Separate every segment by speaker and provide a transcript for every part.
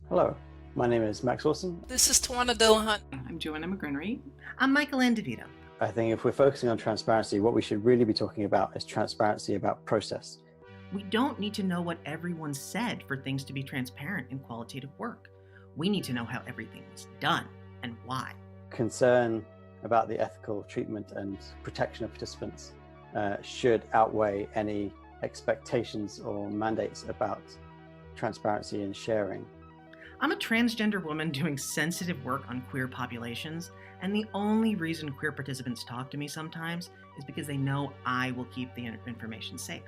Speaker 1: Hello, my name is Max Wilson.
Speaker 2: This is Tawanna Dillahunt.
Speaker 3: I'm Joanna McGrenere.
Speaker 4: I'm Michael and DeVito.
Speaker 1: I think if we're focusing on transparency, what we should really be talking about is transparency about process.
Speaker 4: We don't need to know what everyone said for things to be transparent in qualitative work. We need to know how everything was done and why.
Speaker 1: Concern about the ethical treatment and protection of participants should outweigh any expectations or mandates about transparency and sharing.
Speaker 4: I'm a transgender woman doing sensitive work on queer populations, and the only reason queer participants talk to me sometimes is because they know I will keep the information safe.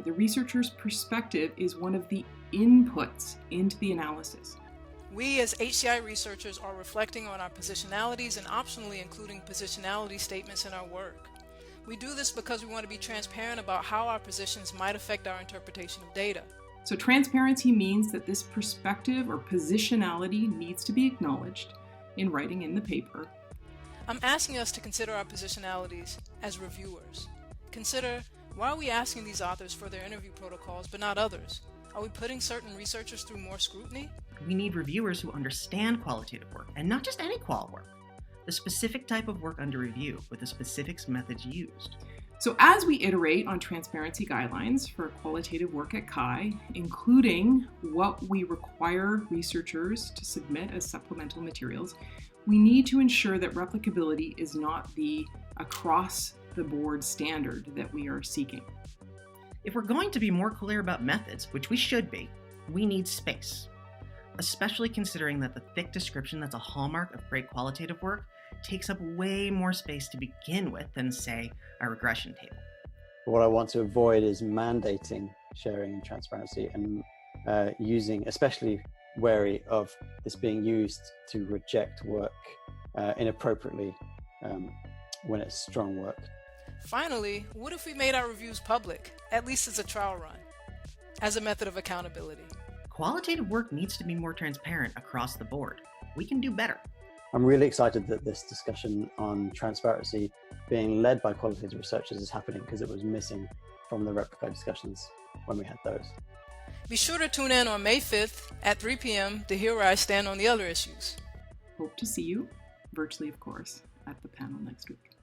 Speaker 3: The researcher's perspective is one of the inputs into the analysis.
Speaker 2: We as HCI researchers are reflecting on our positionalities and optionally including positionality statements in our work. We do this because we want to be transparent about how our positions might affect our interpretation of data.
Speaker 3: So transparency means that this perspective or positionality needs to be acknowledged in writing in the paper.
Speaker 2: I'm asking us to consider our positionalities as reviewers. Consider, why are we asking these authors for their interview protocols but not others? Are we putting certain researchers through more scrutiny?
Speaker 4: We need reviewers who understand qualitative work, and not just any qual work. The specific type of work under review with the specific methods used.
Speaker 3: So as we iterate on transparency guidelines for qualitative work at CHI, including what we require researchers to submit as supplemental materials, we need to ensure that replicability is not the across-the-board standard that we are seeking.
Speaker 4: If we're going to be more clear about methods, which we should be, we need space. Especially considering that the thick description that's a hallmark of great qualitative work takes up way more space to begin with than, say, a regression table.
Speaker 1: What I want to avoid is mandating sharing and transparency and using, especially wary of this being used to reject work inappropriately when it's strong work.
Speaker 2: Finally, what if we made our reviews public, at least as a trial run, as a method of accountability?
Speaker 4: Qualitative work needs to be more transparent across the board. We can do better.
Speaker 1: I'm really excited that this discussion on transparency being led by qualitative researchers is happening because it was missing from the replica discussions when we had those.
Speaker 2: Be sure to tune in on May 5th at 3 p.m. to hear where I stand on the other issues.
Speaker 3: Hope to see you, virtually of course, at the panel next week.